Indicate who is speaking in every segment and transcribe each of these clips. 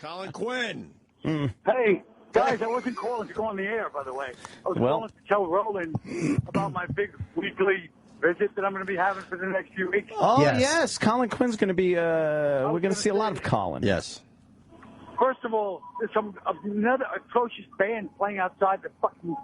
Speaker 1: Colin Quinn.
Speaker 2: Hey, guys, I wasn't calling to go on the air, by the way. I was calling to tell Roland about my big weekly visit that I'm going to be having for the next few weeks.
Speaker 3: Oh, yes. Colin Quinn's going to be, we're going to see a lot of Colin.
Speaker 1: Yes.
Speaker 2: First of all, there's another atrocious band playing outside the fucking...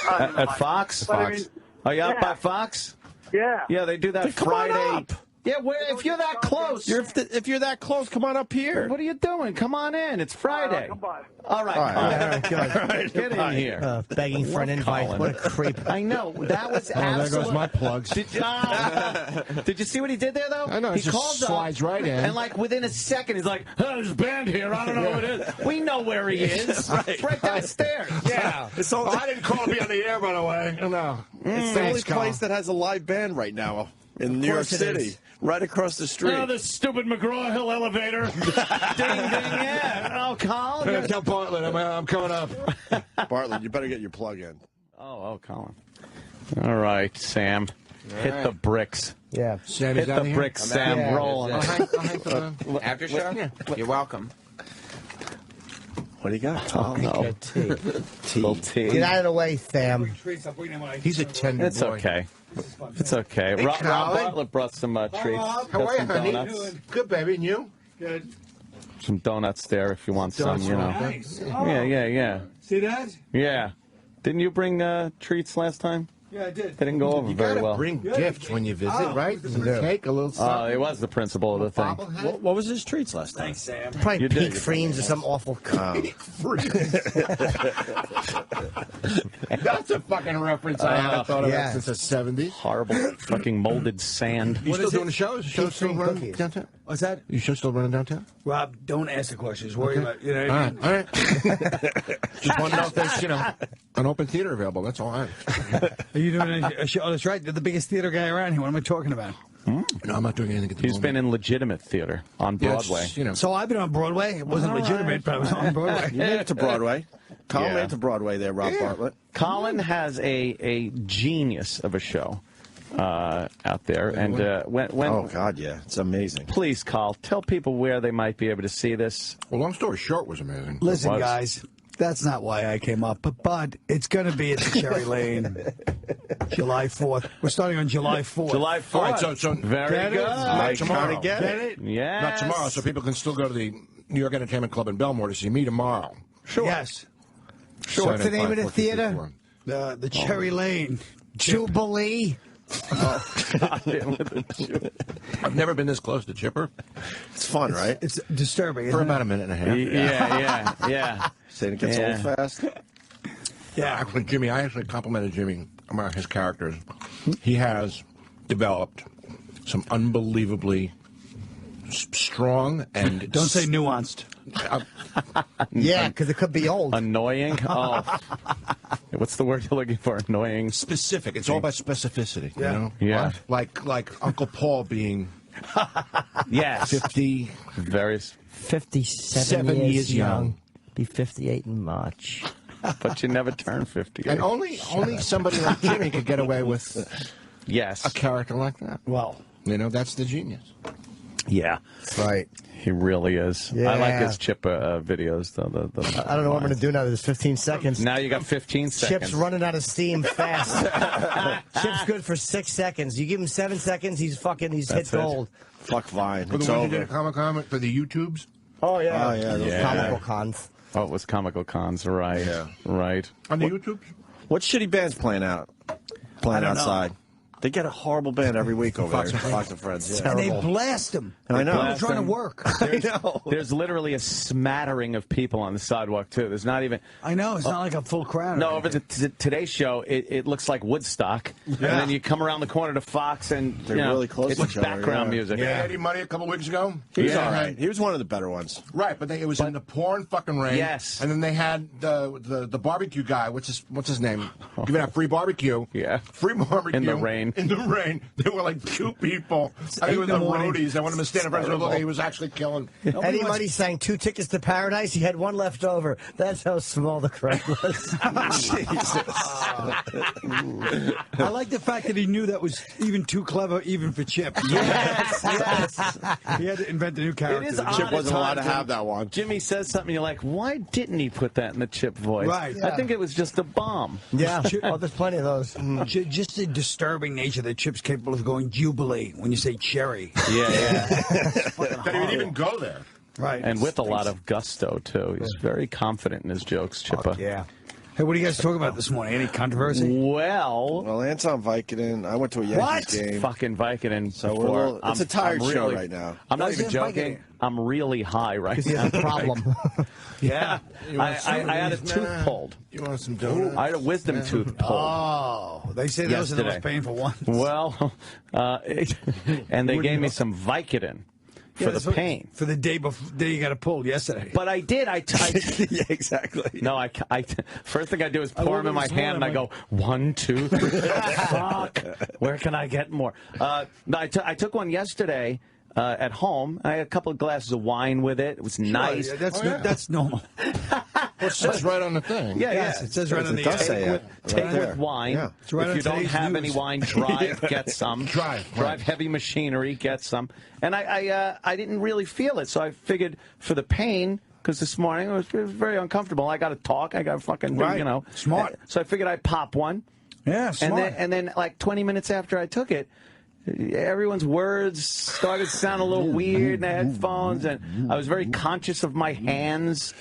Speaker 3: At Fox?
Speaker 2: But I mean,
Speaker 3: Are you out by Fox?
Speaker 2: Yeah.
Speaker 3: Yeah, they do that
Speaker 1: Come on
Speaker 3: Friday.
Speaker 1: up.
Speaker 3: Yeah, if you're that close.
Speaker 1: If you're that close, come on up here.
Speaker 3: What are you doing? Come on in. It's Friday.
Speaker 2: Come by.
Speaker 3: All right.
Speaker 1: All right.
Speaker 3: Get in here.
Speaker 4: Begging for an invite.
Speaker 3: Colin.
Speaker 4: What a creep.
Speaker 3: I know. That was absolutely...
Speaker 5: There goes my plugs.
Speaker 3: Did you see what he did there, though?
Speaker 5: I know.
Speaker 3: He
Speaker 5: It just slides right in.
Speaker 3: And, like, within a second, he's like, oh, there's a band here. I don't know who it is. We know where he is. It's right downstairs.
Speaker 5: Yeah. I didn't call to be on the air, by the way. No.
Speaker 1: It's the only place that has a live band right now in New York City. Right across the street.
Speaker 3: Oh, this stupid McGraw-Hill elevator. Ding, ding, yeah. Oh, Colin.
Speaker 5: Tell Bartlett I'm coming up.
Speaker 1: Bartlett, you better get your plug in.
Speaker 3: Oh, Colin. All right, Sam. Hit the bricks.
Speaker 4: Yeah.
Speaker 5: Sam,
Speaker 3: Hit the bricks, Sam.
Speaker 4: Yeah.
Speaker 3: Rolling.
Speaker 5: I'll hang for the
Speaker 6: After show?
Speaker 5: Yeah.
Speaker 6: You're welcome.
Speaker 1: What do you got, Tom?
Speaker 3: No. Little tea.
Speaker 4: Get out of the way, Sam.
Speaker 5: He's a tender
Speaker 3: It's
Speaker 5: boy.
Speaker 3: okay. It's okay.
Speaker 5: Hey,
Speaker 3: Rob
Speaker 5: Colin.
Speaker 3: Bartlett brought some treats.
Speaker 5: How
Speaker 3: Got
Speaker 5: are you,
Speaker 3: some
Speaker 5: honey?
Speaker 3: donuts.
Speaker 5: Good, baby. And you?
Speaker 7: Good.
Speaker 3: Some donuts there if you want some, you know.
Speaker 7: Nice.
Speaker 3: Yeah.
Speaker 7: See that?
Speaker 3: Yeah. Didn't you bring treats last time?
Speaker 7: Yeah, I did.
Speaker 3: They didn't go over
Speaker 5: You
Speaker 3: very
Speaker 5: gotta
Speaker 3: well.
Speaker 5: bring gifts when you visit, right? Some cake, a little something.
Speaker 3: It was the principle of the thing.
Speaker 1: What was his treats last time?
Speaker 7: Thanks, Sam.
Speaker 4: Probably
Speaker 3: You did.
Speaker 4: Peak Friends or some awful...
Speaker 5: That's a fucking reference I haven't thought of
Speaker 4: yeah.
Speaker 5: since the 70s.
Speaker 3: Horrible fucking molded sand.
Speaker 5: You still doing the shows? Show still running
Speaker 4: cookies.
Speaker 5: downtown?
Speaker 7: What's that?
Speaker 5: You show still running downtown?
Speaker 7: Rob, don't ask the questions. Worry about you know. What I mean?
Speaker 5: All right. Just want to know if there's, an open theater available. That's all I
Speaker 7: Are you doing a show? Oh, that's right. You're the biggest theater guy around here. What am I talking about?
Speaker 5: No, I'm not doing anything at the
Speaker 3: He's been in legitimate theater on Broadway.
Speaker 7: So I've been on Broadway. It wasn't legitimate, but I was on Broadway.
Speaker 1: You made it to Broadway. Colin
Speaker 3: Yeah.
Speaker 1: made it to Broadway there, Rob Bartlett.
Speaker 3: Colin has a genius of a show out there. And when
Speaker 1: Oh, God, yeah. It's amazing.
Speaker 3: please, Carl, tell people where they might be able to see this.
Speaker 5: Well, long story short, was amazing.
Speaker 7: Listen,
Speaker 3: was.
Speaker 7: guys, that's not why I came up. But it's going to be at the Cherry Lane, July 4th. We're starting on July 4th.
Speaker 3: July 4th.
Speaker 5: All right, so
Speaker 3: Very
Speaker 7: Get it?
Speaker 3: good.
Speaker 1: I
Speaker 5: tomorrow.
Speaker 1: kinda get it.
Speaker 3: Yes.
Speaker 5: Not tomorrow, so people can still go to the New York Entertainment Club in Belmore to see me tomorrow.
Speaker 7: Sure. Yes.
Speaker 5: Sure.
Speaker 4: What's the name of the theater?
Speaker 7: The Cherry Lane.
Speaker 4: Jubilee.
Speaker 5: I've never been this close to Chipper
Speaker 1: It's fun, right?
Speaker 7: It's disturbing.
Speaker 5: for
Speaker 7: Isn't
Speaker 5: about
Speaker 7: it?
Speaker 5: a minute and a half.
Speaker 3: Yeah.
Speaker 1: Saying it gets
Speaker 3: Yeah.
Speaker 1: old fast.
Speaker 7: Yeah.
Speaker 5: Actually, Jimmy, I actually complimented Jimmy about his characters. He has developed some unbelievably strong and
Speaker 7: Don't say nuanced.
Speaker 4: Yeah, because it could be old.
Speaker 3: Annoying. Oh. What's the word you're looking for? Annoying.
Speaker 5: specific. It's all about specificity.
Speaker 7: Yeah.
Speaker 5: You know?
Speaker 3: Yeah.
Speaker 5: Like Uncle Paul being
Speaker 3: Yes.
Speaker 5: 50.
Speaker 3: Very.
Speaker 4: 57 years young. Be 58 in March.
Speaker 3: But you never turn 50.
Speaker 5: And only somebody like Jimmy could get away with
Speaker 3: Yes.
Speaker 5: a character like that.
Speaker 7: Well,
Speaker 5: That's the genius.
Speaker 3: Yeah.
Speaker 4: Right.
Speaker 3: He really is.
Speaker 4: Yeah.
Speaker 3: I like his Chip videos, though.
Speaker 4: I don't know what I'm going to do now. There's 15 seconds.
Speaker 3: Now you got 15 seconds.
Speaker 4: Chip's running out of steam fast. Chip's good for 6 seconds. You give him 7 seconds, he's hit
Speaker 3: That's it.
Speaker 4: gold.
Speaker 1: Fuck Vine.
Speaker 5: For
Speaker 1: It's
Speaker 5: the one you did
Speaker 1: over.
Speaker 5: at Comic-Con, for the YouTubes?
Speaker 4: Oh, yeah.
Speaker 1: Oh, yeah. those-
Speaker 3: Yeah.
Speaker 4: Comical cons.
Speaker 3: Oh, it was Comical Cons, right.
Speaker 1: Yeah.
Speaker 3: Right.
Speaker 5: On the YouTubes?
Speaker 1: What shitty band's playing outside? They get a horrible band every week over there. Fox and Friends. Yeah.
Speaker 7: and they blast him.
Speaker 1: I know.
Speaker 7: People trying to work.
Speaker 1: I know.
Speaker 3: There's literally a smattering of people on the sidewalk, too. There's not even...
Speaker 7: I know. It's not like a full crowd.
Speaker 3: No, over the Today Show, it looks like Woodstock. And then you come around the corner to Fox, and
Speaker 1: They're really close
Speaker 3: it's
Speaker 1: to each other,
Speaker 3: background
Speaker 1: yeah.
Speaker 3: music.
Speaker 5: Yeah. Eddie Money a couple weeks ago?
Speaker 1: He was
Speaker 3: Yeah.
Speaker 1: all right. He was one of the better ones.
Speaker 5: Right, but it was in the pouring fucking rain.
Speaker 3: Yes.
Speaker 5: And then they had the barbecue guy. What's his name? Giving out free barbecue.
Speaker 3: Yeah.
Speaker 5: Free barbecue.
Speaker 3: In the rain.
Speaker 5: in the rain. There were like 2 people. I think it was the roadies. I wanted him to stand in front of the He was actually killing.
Speaker 4: Eddie Money sang 2 Tickets to Paradise. He had 1 left over. That's how small the crowd was.
Speaker 7: I like the fact that he knew that was even too clever, even for Chip.
Speaker 3: Yes.
Speaker 7: He had to invent a new character.
Speaker 3: It is odd
Speaker 1: Chip wasn't allowed to
Speaker 3: when
Speaker 1: have that one.
Speaker 3: Jimmy says something, you're like, why didn't he put that in the Chip voice?
Speaker 7: Right.
Speaker 3: I think it was just a bomb.
Speaker 4: Yeah. Oh, there's plenty of those.
Speaker 7: Just the disturbing nature that Chip's capable of going Jubilee when you say cherry.
Speaker 3: Yeah.
Speaker 5: That he would even go there.
Speaker 7: Right.
Speaker 3: And with a lot of gusto, too. He's very confident in his jokes, Chippa.
Speaker 7: Yeah. Hey, what are you guys talking about this morning? Any controversy?
Speaker 3: Well,
Speaker 1: Anton Vicodin. I went to a Yankees game.
Speaker 3: fucking Vicodin.
Speaker 1: So we're a little, it's a tired show right now.
Speaker 3: I'm not
Speaker 7: Why
Speaker 3: even
Speaker 7: is it
Speaker 3: joking.
Speaker 7: Vicodin?
Speaker 3: I'm really high right now.
Speaker 4: He has a problem.
Speaker 3: Yeah. I had a tooth pulled.
Speaker 5: You want some donuts?
Speaker 3: I had a wisdom tooth pulled.
Speaker 7: Oh, they say those are the most painful ones.
Speaker 3: Well, and they gave me some Vicodin for the pain.
Speaker 7: For the day before you got it pulled yesterday.
Speaker 3: But I did.
Speaker 1: Yeah, exactly.
Speaker 3: No, first thing I do is pour them in my hand, and I go, 1, 2, 3. Fuck. Where can I get more? No, I took one yesterday at home. I had a couple of glasses of wine with it. It was nice.
Speaker 7: Yeah, that's normal.
Speaker 5: Well, it says right on the thing.
Speaker 3: Yeah.
Speaker 7: It says right on the
Speaker 3: Take with wine.
Speaker 1: Yeah.
Speaker 7: It's right
Speaker 3: if
Speaker 7: on
Speaker 3: you don't
Speaker 7: today's
Speaker 3: have
Speaker 7: news.
Speaker 3: any wine, drive, get some.
Speaker 5: Drive
Speaker 3: heavy machinery, get some. And I didn't really feel it, so I figured for the pain, because this morning it was very uncomfortable. I got to talk. I got to fucking,
Speaker 7: Smart.
Speaker 3: So I figured I'd pop one.
Speaker 7: Yeah, smart.
Speaker 3: And then like 20 minutes after I took it, everyone's words started to sound a little weird in the headphones, and I was very conscious of my hands.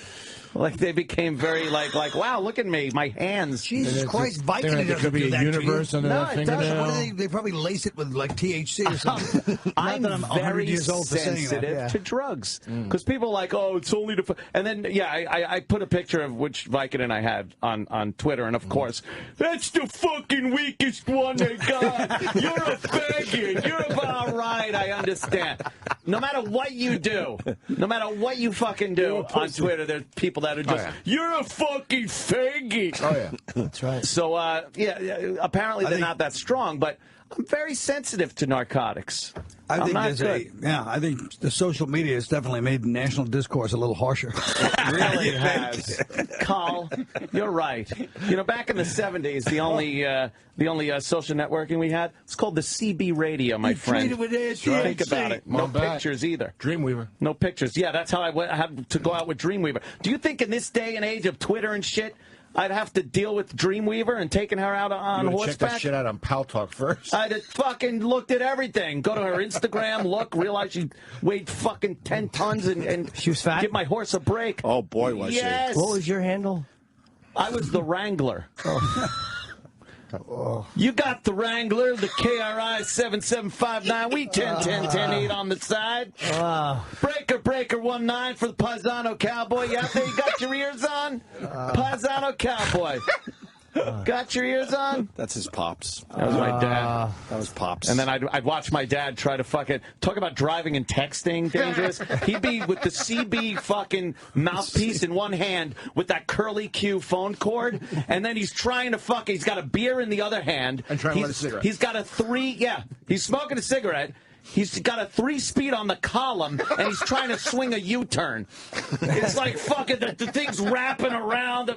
Speaker 3: Like they became very like wow, look at me, my hands.
Speaker 7: Jesus Christ, Vicodin
Speaker 5: There could be a universe under that fingernail.
Speaker 7: They probably lace it with like THC or something.
Speaker 3: I'm
Speaker 7: Not that I'm 100
Speaker 3: very
Speaker 7: years old for saying that.
Speaker 3: sensitive to drugs because people are like, oh, it's only to. And then I put a picture of which Vicodin I had on Twitter, and of course, that's the fucking weakest one they got. You're a faggot. You're all right. I understand. No matter what you do, no matter what you fucking do on Twitter, there's people that are just, you're a fucking faggot.
Speaker 5: Oh, yeah.
Speaker 4: That's right.
Speaker 3: So, apparently they're not that strong, but I'm very sensitive to narcotics.
Speaker 7: I think
Speaker 3: not
Speaker 7: there's
Speaker 3: good.
Speaker 7: I think the social media has definitely made national discourse a little harsher.
Speaker 3: It really has. Carl, you're right. You know, back in the 70s, the only social networking we had was called the CB radio, my friend. Think about it. No pictures either.
Speaker 5: Dreamweaver.
Speaker 3: No pictures. Yeah, that's how I had to go out with Dreamweaver. Do you think in this day and age of Twitter and shit, I'd have to deal with Dreamweaver and taking her out on
Speaker 5: Check
Speaker 3: horseback?
Speaker 5: that shit out on Pal Talk first.
Speaker 3: I'd have fucking looked at everything. Go to her Instagram, look, realize she weighed fucking 10 tons and
Speaker 4: She was fat?
Speaker 3: give my horse a break.
Speaker 1: Oh, boy, was
Speaker 3: Yes.
Speaker 4: What was your handle?
Speaker 3: I was the Wrangler. You got the Wrangler, the KRI 7759. We 10-10-10-8 on the side. Breaker 19 for the Paisano Cowboy. You out there? You got your ears on? Paisano Cowboy. Got your ears on?
Speaker 1: That's his pops.
Speaker 3: That was my dad.
Speaker 1: That was pops.
Speaker 3: And then I'd watch my dad try to fucking talk about driving and texting dangerous. He'd be with the CB fucking mouthpiece in one hand with that curly Q phone cord, and then he's trying to he's got a beer in the other hand.
Speaker 5: And trying to light a cigarette.
Speaker 3: He's got he's smoking a cigarette. He's got a 3-speed on the column, and he's trying to swing a U-turn. It's like fucking the thing's wrapping around.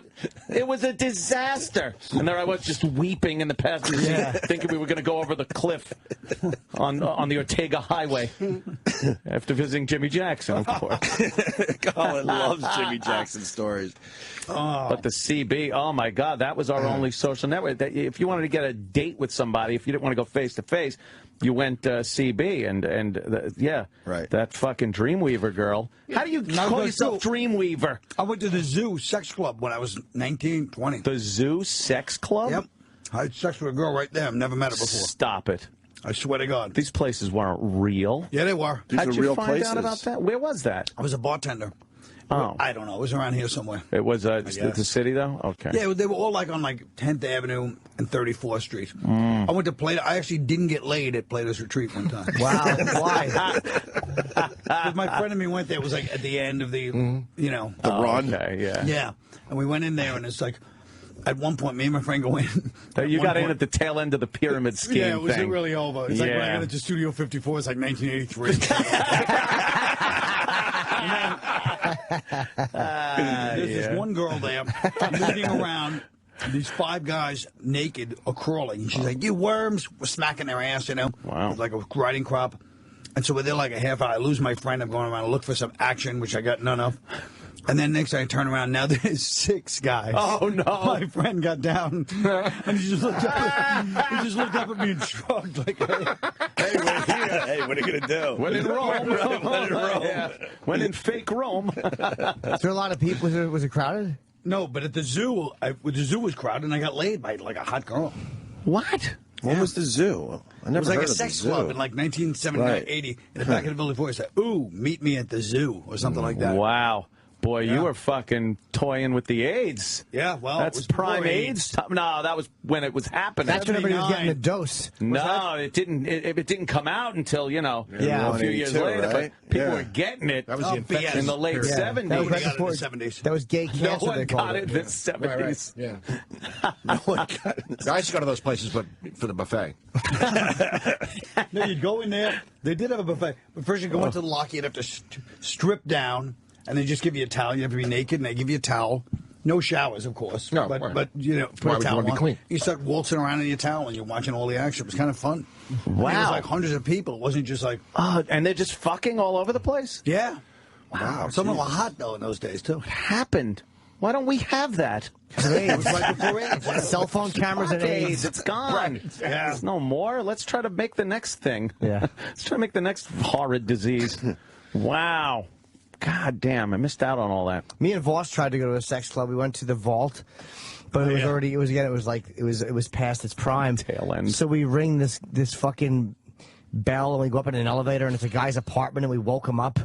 Speaker 3: It was a disaster. And there I was just weeping in the passenger seat, thinking we were going to go over the cliff on the Ortega Highway after visiting Jimmy Jackson, of course.
Speaker 1: Colin loves Jimmy Jackson stories.
Speaker 3: But the CB, oh my God, that was our only social network. If you wanted to get a date with somebody, if you didn't want to go face to face, you went CB and
Speaker 1: right.
Speaker 3: That fucking Dreamweaver girl. How do you call yourself Dreamweaver?
Speaker 7: I went to the Zoo Sex Club when I was 19, 20.
Speaker 3: The Zoo Sex Club?
Speaker 7: Yep. I had sex with a girl right there. I've never met her before.
Speaker 3: Stop it.
Speaker 7: I swear to God.
Speaker 3: These places weren't real.
Speaker 7: Yeah, they were.
Speaker 1: These
Speaker 3: How'd
Speaker 1: are
Speaker 3: you
Speaker 1: real
Speaker 3: find
Speaker 1: places.
Speaker 3: out about that? Where was that?
Speaker 7: I was a bartender.
Speaker 3: Oh.
Speaker 7: I don't know. It was around here somewhere.
Speaker 3: It was
Speaker 7: guess.
Speaker 3: the city, though? Okay.
Speaker 7: Yeah, they were all like on like 10th Avenue and 34th Street. I went to Plato. I actually didn't get laid at Plato's Retreat one time.
Speaker 4: Wow. Why?
Speaker 7: Because my friend and me went there. It was like at the end of the,
Speaker 1: The run.
Speaker 3: Okay, yeah.
Speaker 7: Yeah. And we went in there, and it's like, At one point, me and my friend go in.
Speaker 3: You got in at the tail end of the pyramid scheme
Speaker 7: Yeah, it was
Speaker 3: thing.
Speaker 7: really over. It's like when I got into Studio 54, it's like 1983. There's this one girl there leading around. These 5 guys naked are crawling. And she's like, "You worms!" We're smacking their ass, you know.
Speaker 3: Wow.
Speaker 7: It's like a riding crop. And so we're there like a half hour. I lose my friend. I'm going around to look for some action, which I got none of. And then next I turn around. Now there's 6 guys.
Speaker 3: Oh, no.
Speaker 7: My friend got down. And he just looked up at me and shrugged like, hey,
Speaker 1: we're here. Hey, what are you going to do?
Speaker 3: When in Rome.
Speaker 1: When in Rome.
Speaker 3: Yeah. When in fake Rome.
Speaker 4: Is there a lot of people? Was it crowded?
Speaker 7: No, but at the zoo, the zoo was crowded, and I got laid by like a hot girl.
Speaker 3: What?
Speaker 1: What was the zoo? I never
Speaker 7: It was like
Speaker 1: heard
Speaker 7: a
Speaker 1: of
Speaker 7: sex
Speaker 1: the zoo.
Speaker 7: club in like 1979,
Speaker 1: Right.
Speaker 7: 80, in the back of the building before. It said, "Ooh, meet me at the zoo," or something like that.
Speaker 3: Wow. Boy,
Speaker 7: Yeah.
Speaker 3: you were fucking toying with the AIDS.
Speaker 7: Yeah, well,
Speaker 3: That's
Speaker 7: it was
Speaker 3: prime
Speaker 7: before
Speaker 3: AIDS. No, that was when it was happening.
Speaker 4: That's when everybody was getting the dose.
Speaker 3: No, it didn't. It didn't come out until
Speaker 4: Yeah.
Speaker 3: a few years
Speaker 1: 182,
Speaker 3: later.
Speaker 1: right?
Speaker 3: But people
Speaker 1: Yeah.
Speaker 3: were getting it.
Speaker 5: That was the infection
Speaker 3: in the late
Speaker 5: period.
Speaker 3: '70s.
Speaker 4: That was
Speaker 7: Nobody
Speaker 4: right
Speaker 7: got it in
Speaker 4: before
Speaker 7: the 70s.
Speaker 4: That was gay
Speaker 3: No
Speaker 4: cancer.
Speaker 3: one
Speaker 4: they called
Speaker 3: got it in the '70s.
Speaker 5: Yeah.
Speaker 1: No one got it.
Speaker 5: I used to go to those places, but for the buffet.
Speaker 7: No, you'd go in there. They did have a buffet. But first you go into the locker, you'd have to strip down, and they just give you a towel. You have to be naked, and they give you a towel. No showers, of course.
Speaker 5: No,
Speaker 7: but
Speaker 5: right.
Speaker 7: you know,
Speaker 5: Why
Speaker 7: put a
Speaker 5: would you
Speaker 7: towel
Speaker 5: wanna be
Speaker 7: on.
Speaker 5: clean?
Speaker 7: You start waltzing around in your towel, and you're watching all the action. It was kind of fun.
Speaker 3: Wow.
Speaker 7: It was like hundreds of people. It wasn't just like,
Speaker 3: Oh, and they're just fucking all over the place.
Speaker 7: yeah.
Speaker 1: Wow.
Speaker 7: Some of them were hot, though, in those days, too.
Speaker 3: What happened? Why don't we have that?
Speaker 7: It was right before AIDS.
Speaker 4: Cell phone cameras and AIDS.
Speaker 3: AIDS, it's gone.
Speaker 7: Yeah.
Speaker 3: There's no more. Let's try to make the next thing.
Speaker 4: Yeah.
Speaker 3: Let's try to make the next horrid disease. Wow. God damn, I missed out on all that.
Speaker 4: Me and Voss tried to go to a sex club. We went to the Vault, but it was already. It was past its prime.
Speaker 3: Tail end.
Speaker 4: So we ring this fucking bell, and we go up in an elevator, and it's a guy's apartment, and we woke him up.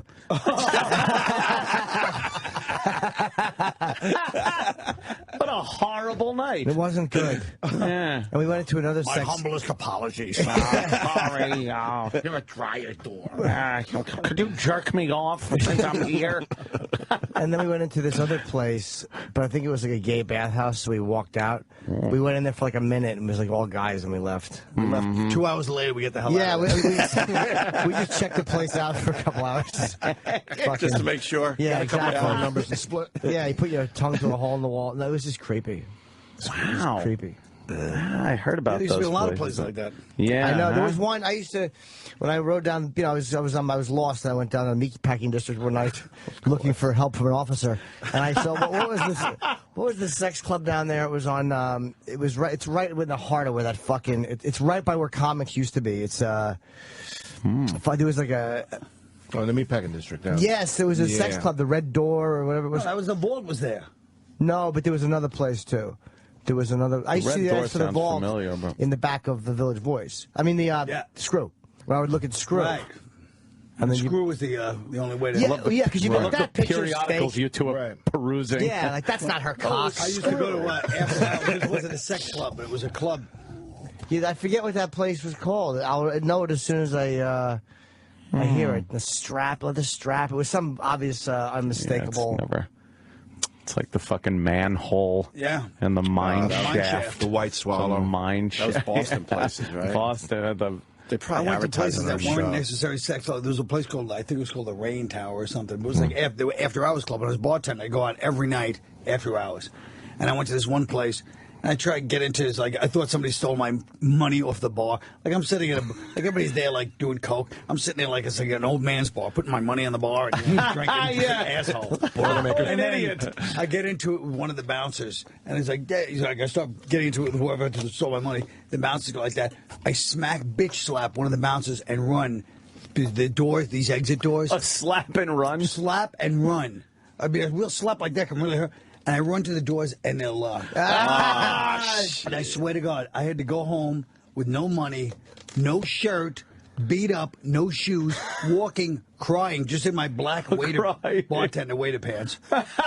Speaker 3: What a horrible night.
Speaker 4: It wasn't good.
Speaker 3: Yeah.
Speaker 4: And we went into another
Speaker 7: My
Speaker 4: sex.
Speaker 7: humblest apologies.
Speaker 3: Sorry.
Speaker 5: You're a dryer door.
Speaker 3: Could you jerk me off since I'm here?
Speaker 4: And then we went into this other place, but I think it was like a gay bathhouse, so we walked out. We went in there for like a minute, and it was like all guys, and we left.
Speaker 7: We left 2 hours later, we get the hell
Speaker 4: Yeah,
Speaker 7: out of there.
Speaker 4: we just checked the place out for a couple hours.
Speaker 1: Just to make sure.
Speaker 4: Yeah,
Speaker 5: A couple of phone
Speaker 4: exactly.
Speaker 5: numbers to split.
Speaker 4: Yeah, you put your tongue through a hole in the wall. No, it was just creepy.
Speaker 3: Wow.
Speaker 4: Creepy.
Speaker 3: I heard about
Speaker 7: There used to
Speaker 3: those
Speaker 7: be a lot of
Speaker 3: places.
Speaker 7: places like that.
Speaker 3: Yeah.
Speaker 4: I know. There
Speaker 3: huh?
Speaker 4: was one I used to, when I rode down, you know, I was lost, and I went down to the meat packing district one night looking for help from an officer, and I saw what was this? What was the sex club down there? It was on. It was right. It's right in the heart of where that fucking. It's right by where comics used to be. It's there was like a.
Speaker 5: Oh, in the meatpacking district. Yeah.
Speaker 4: Yes, there was a sex
Speaker 5: Yeah.
Speaker 4: club, the Red Door or whatever it
Speaker 7: No,
Speaker 4: was.
Speaker 7: that was the Vault was there.
Speaker 4: No, but there was another place too. There was another. I used to
Speaker 3: Red
Speaker 4: see
Speaker 3: Door
Speaker 4: that for the
Speaker 3: sounds
Speaker 4: Vault
Speaker 3: familiar, but-
Speaker 4: in the back of the Village Voice. I mean the Screw. When I would look at Screw.
Speaker 7: Right.
Speaker 4: And then
Speaker 7: Screw was the only way to
Speaker 4: Yeah,
Speaker 7: love the
Speaker 4: yeah, because you
Speaker 3: I
Speaker 4: look
Speaker 3: love
Speaker 4: at that
Speaker 3: the
Speaker 4: picture's
Speaker 3: periodicals
Speaker 4: fake.
Speaker 3: you two are perusing.
Speaker 4: Yeah, like that's not her cock.
Speaker 7: I used to go to after hours. It wasn't a sex club, but it was a club.
Speaker 4: Yeah, I forget what that place was called. I'll know it as soon as I hear it. The strap. It was some obvious unmistakable.
Speaker 3: Yeah, it's like the fucking manhole.
Speaker 7: Yeah.
Speaker 3: And the mine
Speaker 7: the mine
Speaker 3: shaft.
Speaker 7: shaft.
Speaker 5: The White Swallow.
Speaker 3: The mine
Speaker 1: That was
Speaker 3: shaft.
Speaker 1: Boston places, right?
Speaker 3: Boston.
Speaker 1: They
Speaker 7: I
Speaker 1: probably
Speaker 7: went to
Speaker 1: advertised
Speaker 7: places
Speaker 1: on
Speaker 7: that
Speaker 1: their
Speaker 7: weren't
Speaker 1: show.
Speaker 7: necessarily sex club. There was a place called, I think it was called the Rain Tower or something. It was like after hours club. When I was bartender, I'd go out every night after hours. And I went to this one place, and I tried to get into it. It's like I thought somebody stole my money off the bar. Like I'm sitting like everybody's there like doing coke. I'm sitting there like it's like an old man's bar, putting my money on the bar and drinking.
Speaker 3: Yeah.
Speaker 7: Asshole.
Speaker 5: Boilermaker.
Speaker 7: And then
Speaker 3: idiot.
Speaker 7: I get into it with one of the bouncers, and he's like, I start getting into it with whoever stole my money. The bouncers go like that. I bitch slap one of the bouncers and run. The doors, these exit doors.
Speaker 3: A slap and run.
Speaker 7: Slap and run. I'd be a real slap like that can really hurt. And I run to the doors, and they'll. And I swear to God, I had to go home with no money, no shirt, beat up, no shoes, walking, crying, just in my black bartender waiter pants,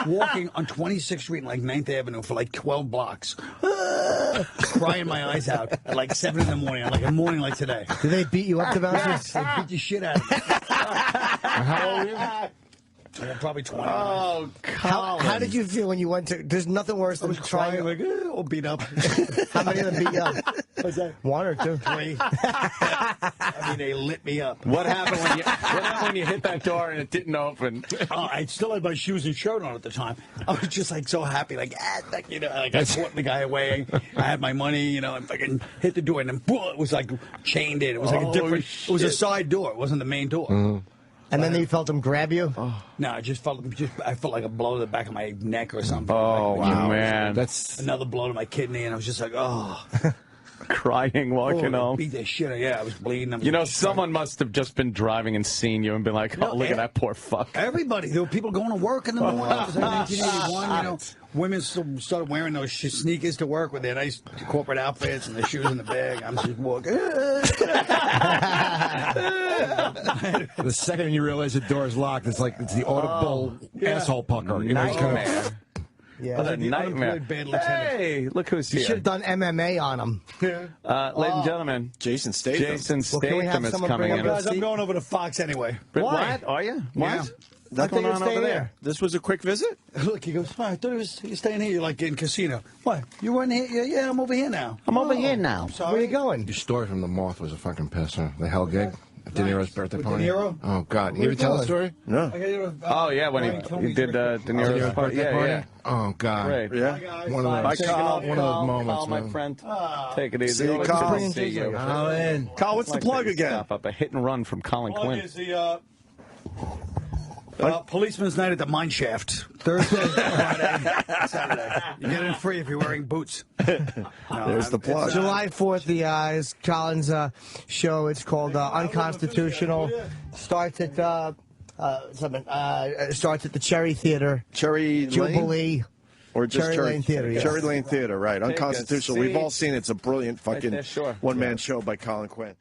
Speaker 7: walking on 26th Street and like 9th Avenue for like 12 blocks, crying my eyes out at like 7 in the morning, like a morning like today.
Speaker 4: Did they beat you up, the bouncers?
Speaker 7: Yes, they beat the shit out of me.
Speaker 5: How old were you?
Speaker 7: probably 20.
Speaker 3: Oh, Colin.
Speaker 4: How did you feel when you went to? There's nothing worse
Speaker 7: I
Speaker 4: than
Speaker 7: was crying, like, all beat up.
Speaker 4: How many of them beat you up?
Speaker 7: What's that?
Speaker 4: 1 or 2?
Speaker 7: 3. I mean, they lit me up.
Speaker 3: What happened when you hit that door and it didn't open?
Speaker 7: I still had my shoes and shirt on at the time. I was just like so happy, like, you know, like I put the guy away. I had my money, you know, and fucking hit the door, and then boom, it was like chained in. It was like a different. Shit. It was a side door. It wasn't the main door.
Speaker 5: Mm-hmm.
Speaker 4: And then you felt him grab you?
Speaker 7: No, I felt like a blow to the back of my neck or something.
Speaker 3: Oh,
Speaker 7: like,
Speaker 3: wow, man.
Speaker 5: That's
Speaker 7: another blow to my kidney, and I was just like, oh.
Speaker 3: Crying, walking home.
Speaker 7: Beat the shit. Yeah, I was bleeding.
Speaker 3: You know, someone must have just been driving and seen you and been like, "Oh, look at that poor fuck."
Speaker 7: Everybody. There were people going to work in the morning. It was like 1981. You know, women started wearing those sneakers to work with their nice corporate outfits and their shoes in the bag. I'm just walking.
Speaker 5: the second you realize the door's locked, it's like it's the audible asshole pucker. You know, it's kind of.
Speaker 4: Yeah.
Speaker 3: What a nightmare. Hey, look who's
Speaker 4: You
Speaker 3: here.
Speaker 4: should have done MMA on him.
Speaker 3: Ladies and gentlemen,
Speaker 1: Jason Statham.
Speaker 3: Jason
Speaker 4: can we have
Speaker 3: Statham is
Speaker 4: someone
Speaker 3: coming
Speaker 4: bring
Speaker 3: in.
Speaker 4: up
Speaker 7: Guys, I'm going over to Fox anyway.
Speaker 3: What? Are you? What?
Speaker 7: Yeah.
Speaker 3: What's going on over there?
Speaker 1: This was a quick visit?
Speaker 7: Look, he goes, oh, I thought you're staying here. You're like in casino. What? You weren't here? Yeah, I'm over here now.
Speaker 3: I'm over here now.
Speaker 7: Sorry.
Speaker 4: Where are you going?
Speaker 5: Your story from the Moth was a fucking pisser. The Hell gig. De Niro's birthday
Speaker 7: With
Speaker 5: party.
Speaker 7: De Niro?
Speaker 5: Oh, God. You ever tell the story?
Speaker 1: No.
Speaker 3: Oh, yeah, when he did De Niro's party. Yeah.
Speaker 5: Oh, God.
Speaker 3: Great.
Speaker 1: Yeah.
Speaker 5: One of
Speaker 3: Bye,
Speaker 5: those,
Speaker 3: Carl.
Speaker 5: one of those moments,
Speaker 3: Carl, my
Speaker 5: man.
Speaker 3: friend. Take it easy.
Speaker 1: See you,
Speaker 3: Always
Speaker 1: Carl.
Speaker 3: good to see you.
Speaker 5: Colin.
Speaker 1: Carl, what's the plug again?
Speaker 3: Stuff up a hit and run from Colin
Speaker 7: Plug
Speaker 3: Quinn.
Speaker 7: is the Policeman's Night at the Mine Shaft. Thursday, Friday, Saturday. You get in free if you're wearing boots.
Speaker 1: There's the plug.
Speaker 4: July 4th, the is Colin's show. It's called Unconstitutional. Starts at starts at the Cherry Theater.
Speaker 1: Cherry Lane?
Speaker 4: Jubilee.
Speaker 1: Or just
Speaker 4: Cherry Lane Theater, yes.
Speaker 1: Cherry Lane Theater, right. Unconstitutional. We've all seen it. It's a brilliant fucking
Speaker 3: there, sure.
Speaker 1: one-man show by Colin Quinn.